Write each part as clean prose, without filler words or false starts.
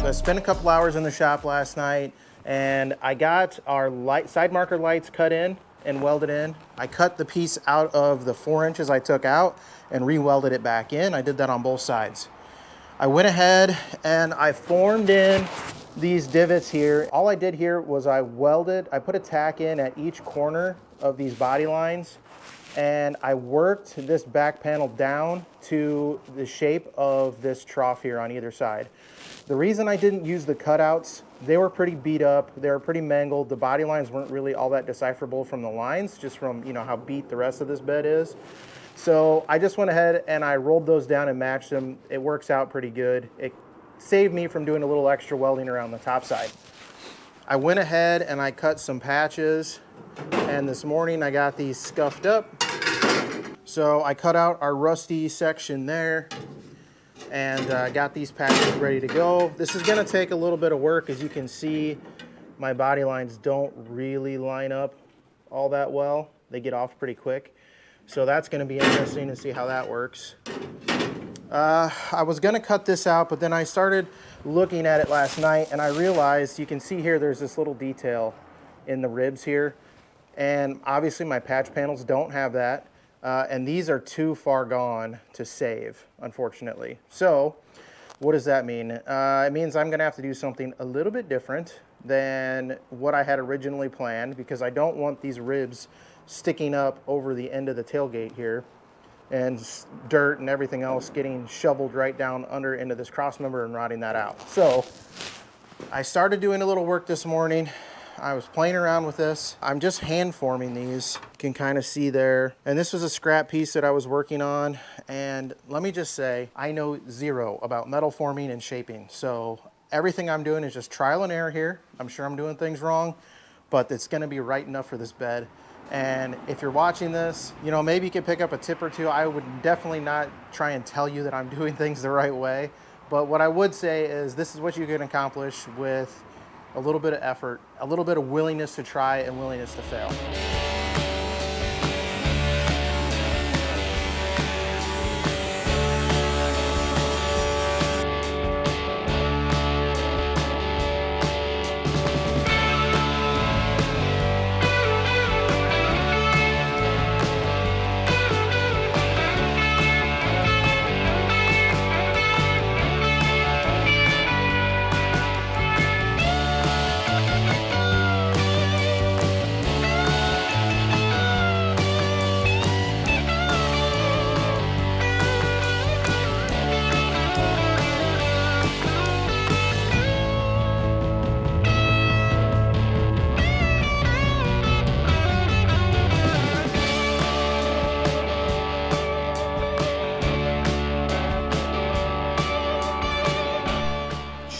So I spent a couple hours in the shop last night, and I got our side marker lights cut in and welded in. I cut the piece out of the 4 inches I took out and re-welded it back in. I did that on both sides. I went ahead and I formed in these divots here. All I did here was I put a tack in at each corner of these body lines, and I worked this back panel down to the shape of this trough here on either side. The reason I didn't use the cutouts, they were pretty beat up, they were pretty mangled. The body lines weren't really all that decipherable from the lines, just from how beat the rest of this bed is. So I just went ahead and I rolled those down and matched them. It works out pretty good. It saved me from doing a little extra welding around the top side. I went ahead and I cut some patches, and this morning I got these scuffed up. So I cut out our rusty section there and got these patches ready to go. This is gonna take a little bit of work. As you can see, my body lines don't really line up all that well. They get off pretty quick. So that's gonna be interesting to see how that works. I was gonna cut this out, but then I started looking at it last night and I realized, you can see here, there's this little detail in the ribs here. And obviously my patch panels don't have that. And these are too far gone to save, unfortunately. So what does that mean? It means I'm gonna have to do something a little bit different than what I had originally planned, because I don't want these ribs sticking up over the end of the tailgate here and dirt and everything else getting shoveled right down under into this cross member and rotting that out. So I started doing a little work this morning. I was playing around with this. I'm just hand forming these. You can kind of see there. And this was a scrap piece that I was working on. And let me just say, I know zero about metal forming and shaping. So everything I'm doing is just trial and error here. I'm sure I'm doing things wrong, but it's gonna be right enough for this bed. And if you're watching this, maybe you could pick up a tip or two. I would definitely not try and tell you that I'm doing things the right way. But what I would say is this is what you can accomplish with a little bit of effort, a little bit of willingness to try and willingness to fail.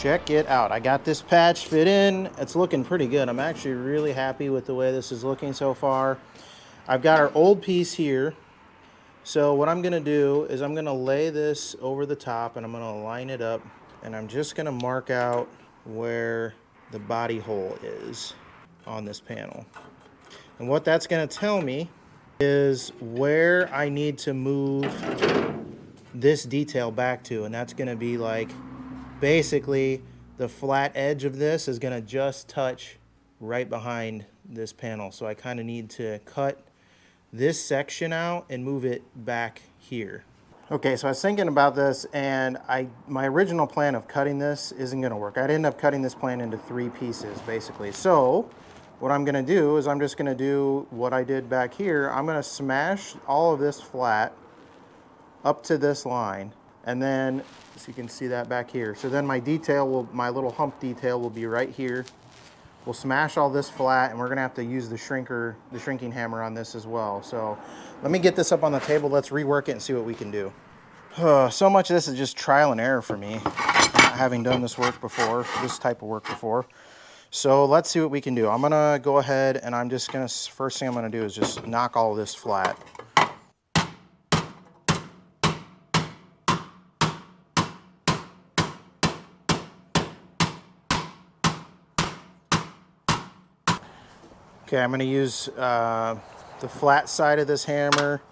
Check it out. I got this patch fit in. It's looking pretty good. I'm actually really happy with the way this is looking so far. I've got our old piece here. So what I'm gonna do is I'm gonna lay this over the top and I'm gonna line it up, and I'm just gonna mark out where the body hole is on this panel. And what that's gonna tell me is where I need to move this detail back to, and that's gonna be like, basically, the flat edge of this is gonna just touch right behind this panel. So I kind of need to cut this section out and move it back here. Okay, so I was thinking about this, and my original plan of cutting this isn't gonna work. I'd end up cutting this plan into 3 pieces, basically. So what I'm gonna do is I'm just gonna do what I did back here. I'm gonna smash all of this flat up to this line, and then, so you can see that back here. So then my little hump detail will be right here. We'll smash all this flat, and we're gonna have to use the shrinking hammer on this as well. So let me get this up on the table. Let's rework it and see what we can do. So much of this is just trial and error for me, having done this work before, this type of work before. So let's see what we can do. I'm gonna go ahead and first thing I'm gonna do is just knock all of this flat. Okay, I'm going to use the flat side of this hammer.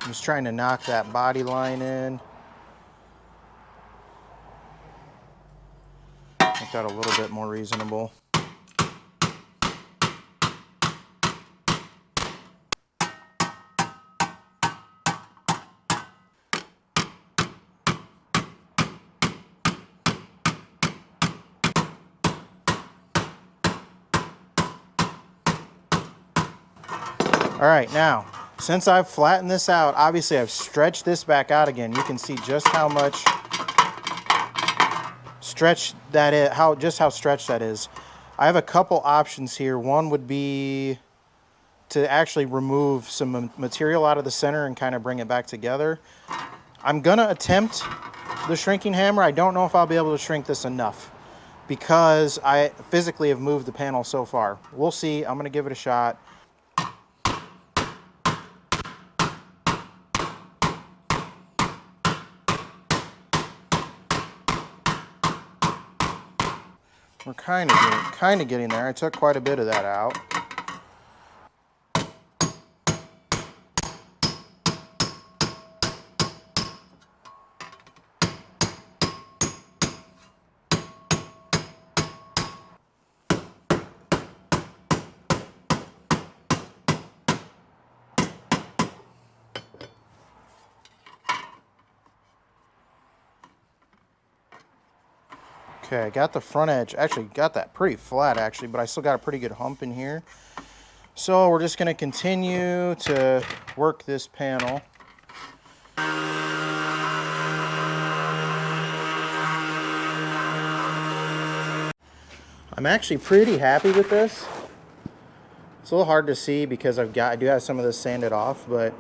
Just trying to knock that body line in. Make that a little bit more reasonable. All right, now, since I've flattened this out, obviously I've stretched this back out again. You can see just how much stretch that is, how stretched that is. I have a couple options here. One would be to actually remove some material out of the center and kind of bring it back together. I'm gonna attempt the shrinking hammer. I don't know if I'll be able to shrink this enough because I physically have moved the panel so far. We'll see. I'm gonna give it a shot. We're kind of getting there. I took quite a bit of that out. Okay, I got the front edge, actually got that pretty flat actually, but I still got a pretty good hump in here. So we're just gonna continue to work this panel. I'm actually pretty happy with this. It's a little hard to see because I do have some of this sanded off, but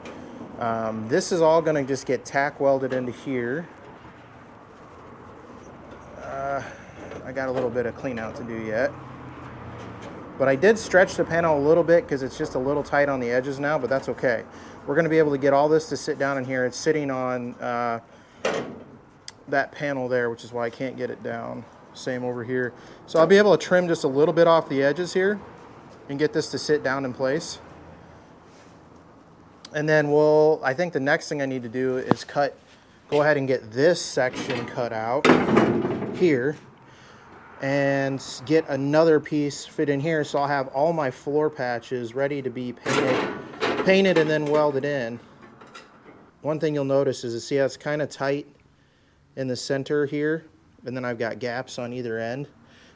this is all gonna just get tack welded into here. I got a little bit of clean out to do yet. But I did stretch the panel a little bit because it's just a little tight on the edges now, but that's okay. We're gonna be able to get all this to sit down in here. It's sitting on that panel there, which is why I can't get it down. Same over here. So I'll be able to trim just a little bit off the edges here and get this to sit down in place. And then I think the next thing I need to do is go ahead and get this section cut out here and get another piece fit in here, so I'll have all my floor patches ready to be painted and then welded in. One thing you'll notice is, see how it's kind of tight in the center here, and then I've got gaps on either end.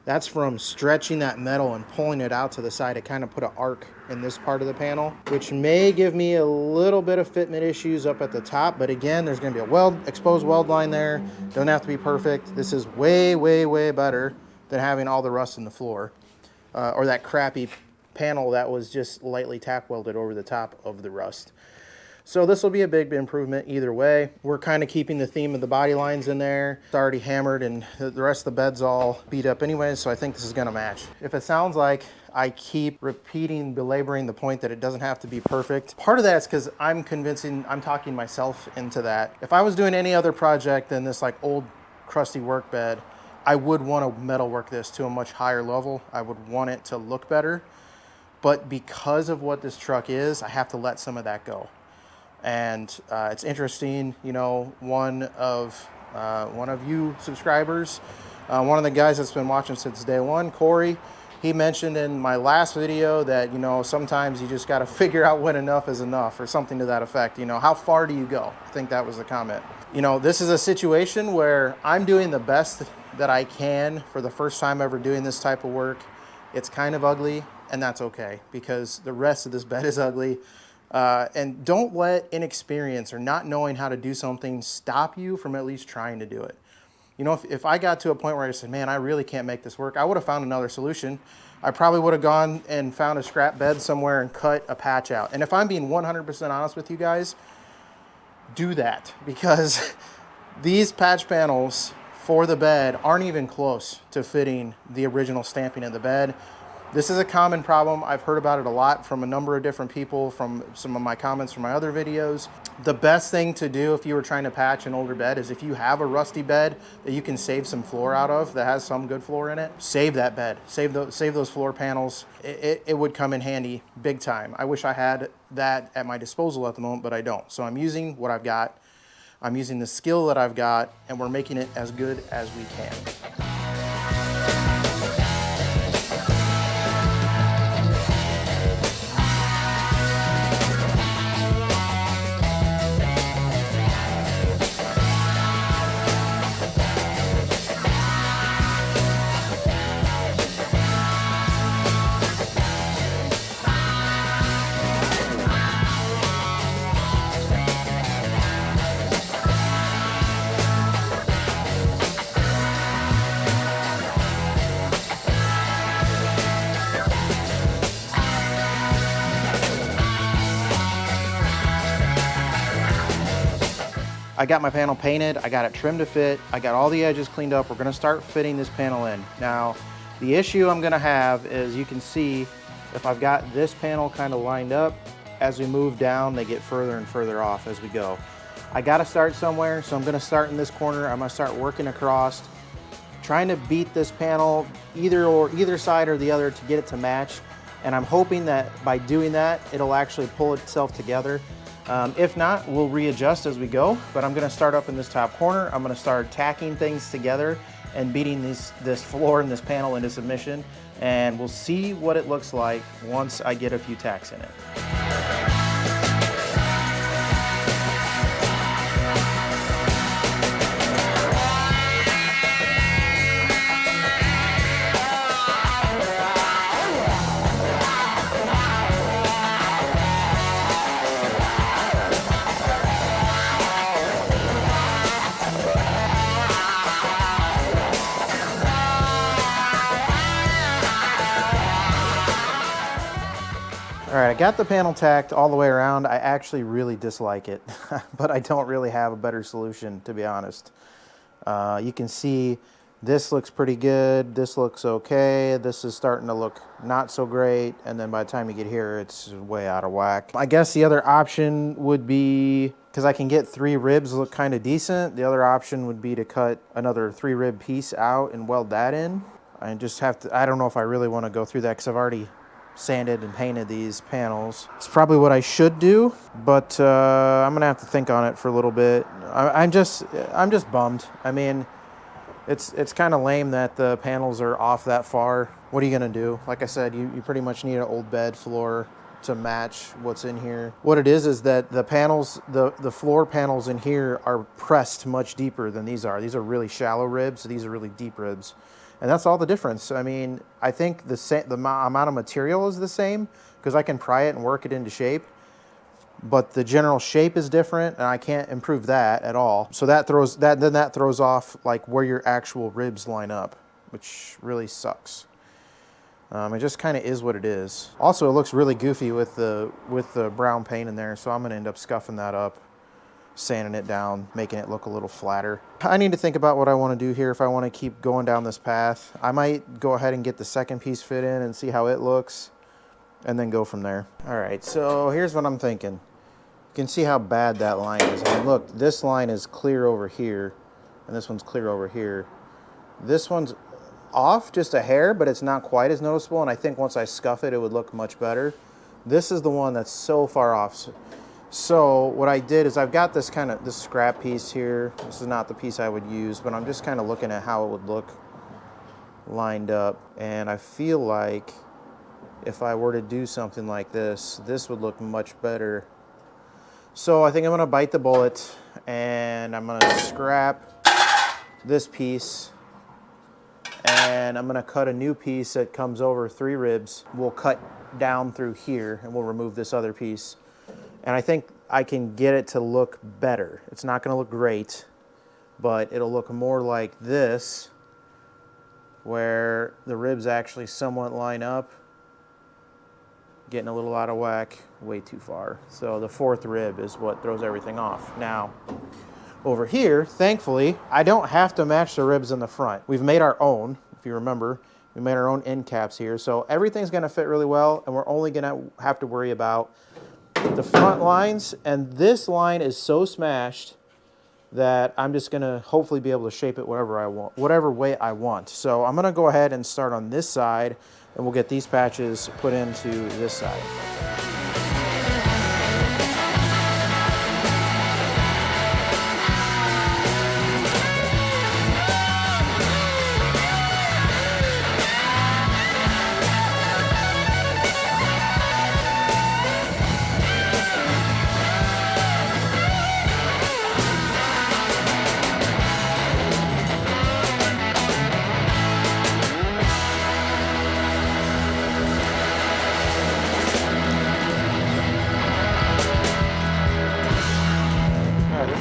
That's from stretching that metal and pulling it out to the side. It kind of put an arc in this part of the panel, which may give me a little bit of fitment issues up at the top. But again, there's going to be a exposed weld line there. Don't have to be perfect. This is way, way, way better than having all the rust in the floor or that crappy panel that was just lightly tack welded over the top of the rust. So this will be a big improvement either way. We're kind of keeping the theme of the body lines in there. It's already hammered and the rest of the bed's all beat up anyway, so I think this is gonna match. If it sounds like I keep belaboring the point that it doesn't have to be perfect, part of that is because I'm talking myself into that. If I was doing any other project than this like old crusty work bed, I would want to metalwork this to a much higher level. I would want it to look better. But because of what this truck is, I have to let some of that go. And it's interesting, you know, one of you subscribers, one of the guys that's been watching since day one, Corey, he mentioned in my last video that, you know, sometimes you just got to figure out when enough is enough, or something to that effect. You know, how far do you go? I think that was the comment. You know, this is a situation where I'm doing the best that I can for the first time ever doing this type of work. It's kind of ugly, and that's okay, because the rest of this bed is ugly. And don't let inexperience or not knowing how to do something stop you from at least trying to do it. You know, if I got to a point where I said, man, I really can't make this work, I would have found another solution. I probably would have gone and found a scrap bed somewhere and cut a patch out. And if I'm being 100% honest with you guys, do that, because these patch panels for the bed aren't even close to fitting the original stamping of the bed. This is a common problem. I've heard about it a lot from a number of different people, from some of my comments from my other videos. The best thing to do if you were trying to patch an older bed is if you have a rusty bed that you can save some floor out of, that has some good floor in it, save that bed. Save those floor panels. It would come in handy big time. I wish I had that at my disposal at the moment, but I don't. So I'm using what I've got. I'm using the skill that I've got, and we're making it as good as we can. I got my panel painted, I got it trimmed to fit, I got all the edges cleaned up. We're gonna start fitting this panel in. Now, the issue I'm gonna have is, you can see if I've got this panel kind of lined up, as we move down, they get further and further off as we go. I gotta start somewhere, so I'm gonna start in this corner. I'm gonna start working across, trying to beat this panel either side or the other to get it to match. And I'm hoping that by doing that, it'll actually pull itself together. If not, we'll readjust as we go, but I'm gonna start up in this top corner. I'm gonna start tacking things together and beating this floor and this panel into submission, and we'll see what it looks like once I get a few tacks in it. All right, I got the panel tacked all the way around. I actually really dislike it, but I don't really have a better solution, to be honest. You can see this looks pretty good. This looks okay. This is starting to look not so great. And then by the time you get here, it's way out of whack. I guess the other option would be, because I can get 3 ribs look kind of decent, the other option would be to cut another 3 rib piece out and weld that in. I just have to, I don't know if I really want to go through that, because I've already sanded and painted these panels. It's probably what I should do, but I'm gonna have to think on it for a little bit. I'm just bummed. I mean, it's kind of lame that the panels are off that far. What are you gonna do? Like I said, you pretty much need an old bed floor to match what's in here. What it is that the panels, the floor panels in here are pressed much deeper than these are. These are really shallow ribs. These are really deep ribs. And that's all the difference. I mean, I think the amount of material is the same, because I can pry it and work it into shape, but the general shape is different, and I can't improve that at all. So that throws off like where your actual ribs line up, which really sucks. It just kind of is what it is. Also, it looks really goofy with the brown paint in there, so I'm gonna end up scuffing that up, sanding it down, making it look a little flatter. I need to think about what I want to do here if I want to keep going down this path. I might go ahead and get the second piece fit in and see how it looks, and then go from there. All right, so here's what I'm thinking. You can see how bad that line is. I mean, look, this line is clear over here, and this one's clear over here. This one's off just a hair, but it's not quite as noticeable, and I think once I scuff it, it would look much better. This is the one that's so far off. So what I did is I've got this scrap piece here. This is not the piece I would use, but I'm just kind of looking at how it would look lined up. And I feel like if I were to do something like this, this would look much better. So I think I'm gonna bite the bullet, and I'm gonna scrap this piece, and I'm gonna cut a new piece that comes over 3 ribs. We'll cut down through here, and we'll remove this other piece. And I think I can get it to look better. It's not gonna look great, but it'll look more like this, where the ribs actually somewhat line up. Getting a little out of whack, way too far. So the 4th rib is what throws everything off. Now, over here, thankfully, I don't have to match the ribs in the front. We've made our own, if you remember. We made our own end caps here. So everything's gonna fit really well, and we're only gonna have to worry about the front lines. And this line is so smashed that I'm just gonna hopefully be able to shape it whatever I want, whatever way I want. So I'm gonna go ahead and start on this side, and we'll get these patches put into this side.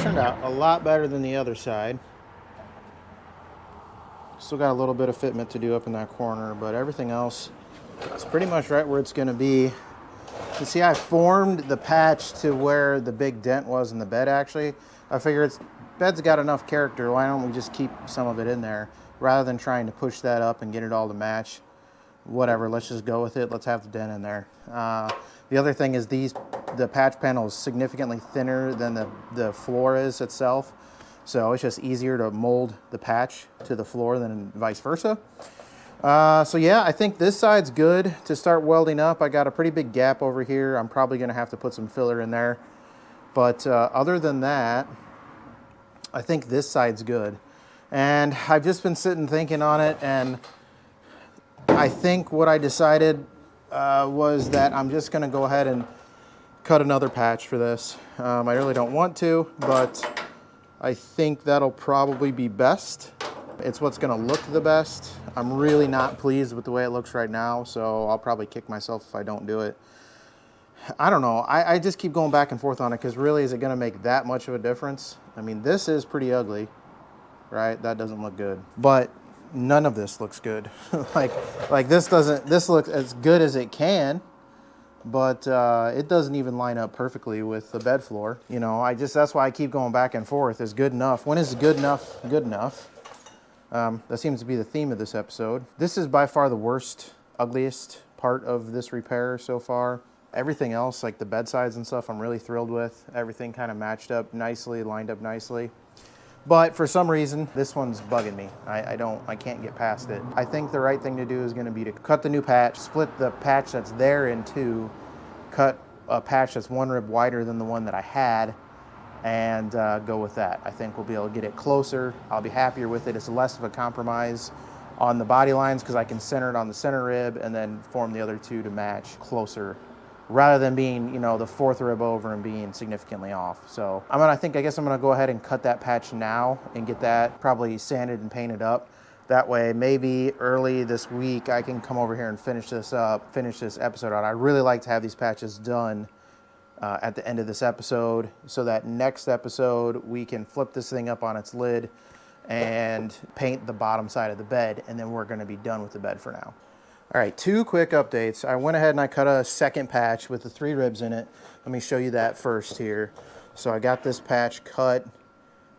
Turned out a lot better than the other side. Still got a little bit of fitment to do up in that corner, but everything else is pretty much right where it's going to be. You see, I formed the patch to where the big dent was in the bed. Actually, I figured bed's got enough character, why don't we just keep some of it in there rather than trying to push that up and get it all to match. Whatever, let's just go with it. Let's have the dent in there. The other thing is the patch panel is significantly thinner than the floor is itself. So it's just easier to mold the patch to the floor than vice versa. So yeah, I think this side's good to start welding up. I got a pretty big gap over here. I'm probably gonna have to put some filler in there. But other than that, I think this side's good. And I've just been sitting thinking on it, and I think what I decided was that I'm just gonna go ahead and cut another patch for this. I really don't want to, but I think that'll probably be best. It's what's gonna look the best. I'm really not pleased with the way it looks right now, so I'll probably kick myself if I don't do it. I don't know, I just keep going back and forth on it, because really, is it gonna make that much of a difference? I mean, this is pretty ugly, right? That doesn't look good. But none of this looks good. like this looks as good as it can, but it doesn't even line up perfectly with the bed floor. You know, that's why I keep going back and forth. Is good enough? When is good enough good enough? That seems to be the theme of this episode. This is by far the worst, ugliest part of this repair so far. Everything else, like the bed sides and stuff, I'm really thrilled with. Everything kind of matched up nicely, lined up nicely. But for some reason, this one's bugging me. I can't get past it. I think the right thing to do is gonna be to cut the new patch, split the patch that's there in two, cut a patch that's one rib wider than the one that I had, and go with that. I think we'll be able to get it closer. I'll be happier with it. It's less of a compromise on the body lines, because I can center it on the center rib and then form the other two to match closer, rather than being, you know, the fourth rib over and being significantly off. So I guess I'm gonna go ahead and cut that patch now and get that probably sanded and painted up. That way, maybe early this week, I can come over here and finish this up, finish this episode out. I really like to have these patches done at the end of this episode, so that next episode, we can flip this thing up on its lid and paint the bottom side of the bed, and then we're gonna be done with the bed for now. All right, two quick updates. I went ahead and I cut a second patch with the 3 ribs in it. Let me show you that first here. So I got this patch cut.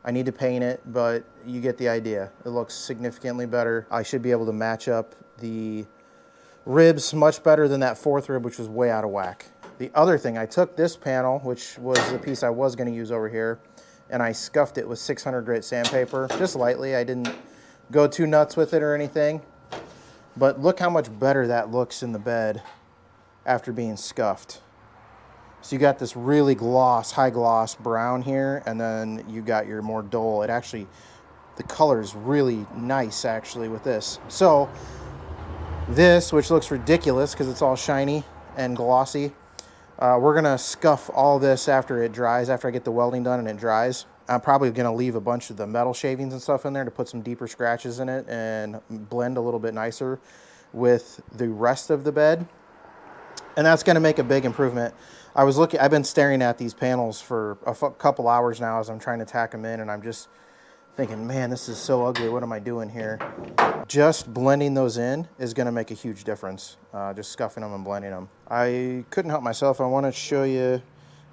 I need to paint it, but you get the idea. It looks significantly better. I should be able to match up the ribs much better than that 4th rib, which was way out of whack. The other thing, I took this panel, which was the piece I was gonna use over here, and I scuffed it with 600 grit sandpaper, just lightly. I didn't go too nuts with it or anything. But look how much better that looks in the bed after being scuffed. So you got this really high gloss brown here, and then you got your more dull. The color is really nice actually with this. So this, which looks ridiculous because it's all shiny and glossy, we're gonna scuff all this after it dries, after I get the welding done and it dries. I'm probably gonna leave a bunch of the metal shavings and stuff in there to put some deeper scratches in it and blend a little bit nicer with the rest of the bed. And that's gonna make a big improvement. I've been staring at these panels for a couple hours now as I'm trying to tack them in, and I'm just thinking, man, this is so ugly. What am I doing here? Just blending those in is gonna make a huge difference. Just scuffing them and blending them. I couldn't help myself. I wanna show you,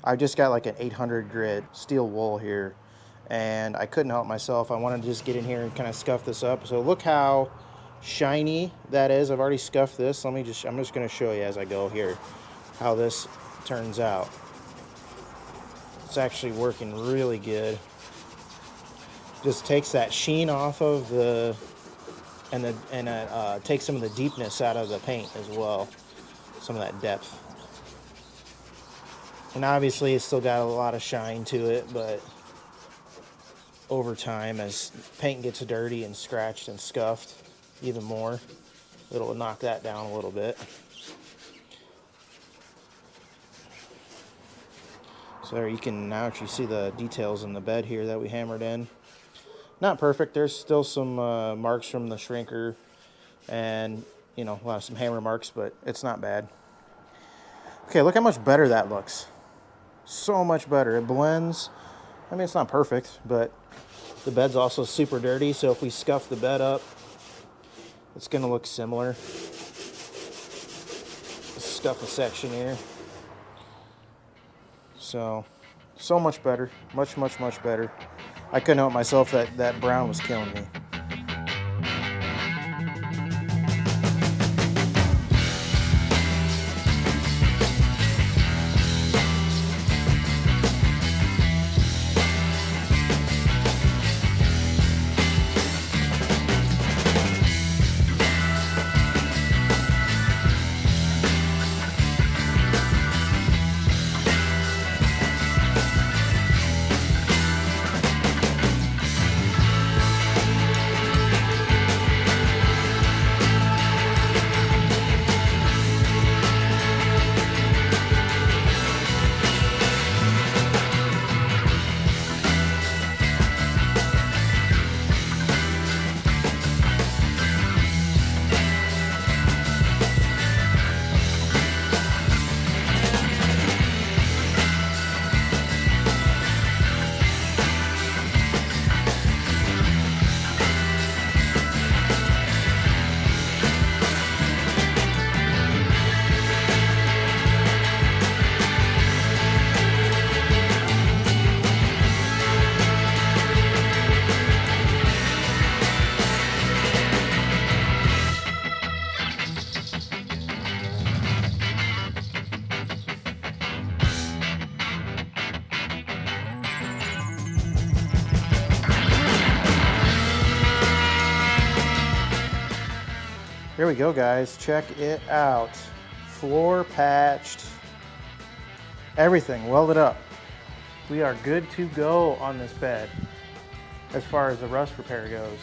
I just got like an 800 grit steel wool here, and I couldn't help myself. I wanted to just get in here and kind of scuff this up. So look how shiny that is. I've already scuffed this. I'm just going to show you as I go here how this turns out. It's actually working really good. Just takes that sheen off of the, and takes some of the deepness out of the paint as well. Some of that depth. And obviously it's still got a lot of shine to it, but over time, as paint gets dirty and scratched and scuffed even more, it'll knock that down a little bit. So there you can now actually see the details in the bed here that we hammered in. Not perfect. There's still some marks from the shrinker and, you know, some hammer marks, but it's not bad. Okay, look how much better that looks. So much better. It blends. I mean, it's not perfect, but the bed's also super dirty, so if we scuff the bed up, it's going to look similar. Let's scuff a section here. So much better. Much, much, much better. I couldn't help myself that brown was killing me. Here we go, guys. Check it out. Floor patched. Everything welded up. We are good to go on this bed as far as the rust repair goes.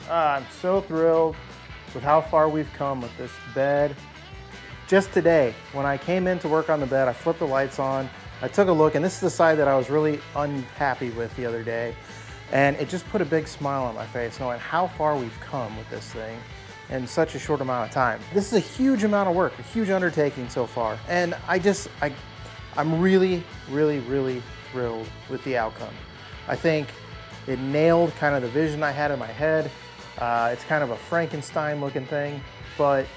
I'm so thrilled with how far we've come with this bed. Just today, when I came in to work on the bed, I flipped the lights on. I took a look, and this is the side that I was really unhappy with the other day. And it just put a big smile on my face, knowing how far we've come with this thing in such a short amount of time. This is a huge amount of work, a huge undertaking so far. And I'm really, really, really thrilled with the outcome. I think it nailed kind of the vision I had in my head. It's kind of a Frankenstein looking thing, but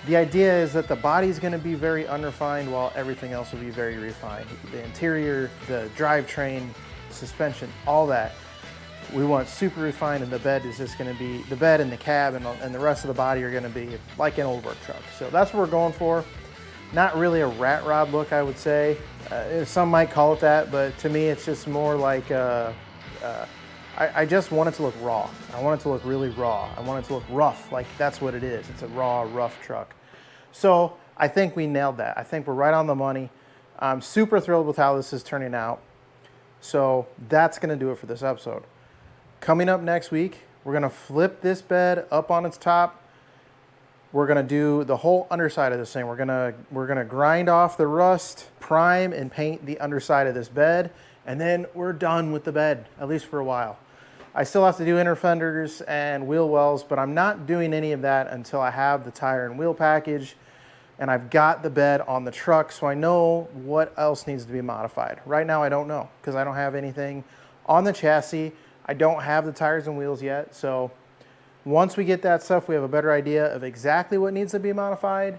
the idea is that the body's gonna be very unrefined while everything else will be very refined. The interior, the drivetrain, suspension, all that. We want super refined, and the bed is just gonna be, the bed and the cab and the rest of the body are gonna be like an old work truck. So that's what we're going for. Not really a rat rod look, I would say. Some might call it that, but to me it's just more like, I just want it to look raw. I want it to look really raw. I want it to look rough, like that's what it is. It's a raw, rough truck. So I think we nailed that. I think we're right on the money. I'm super thrilled with how this is turning out. So that's gonna do it for this episode. Coming up next week, we're gonna flip this bed up on its top. We're gonna do the whole underside of this thing. We're gonna grind off the rust, prime and paint the underside of this bed, and then we're done with the bed, at least for a while. I still have to do inner fenders and wheel wells, but I'm not doing any of that until I have the tire and wheel package and I've got the bed on the truck, so I know what else needs to be modified. Right now I don't know, because I don't have anything on the chassis. I don't have the tires and wheels yet, so once we get that stuff, we have a better idea of exactly what needs to be modified,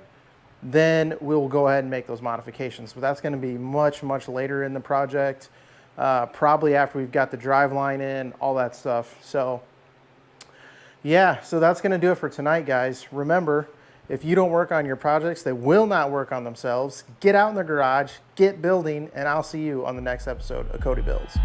then we'll go ahead and make those modifications. But that's gonna be much, much later in the project, probably after we've got the drive line in, all that stuff. So Yeah, so that's going to do it for tonight, guys. Remember, if you don't work on your projects, they will not work on themselves. Get out in the garage, get building, and I'll see you on the next episode of Cody Builds.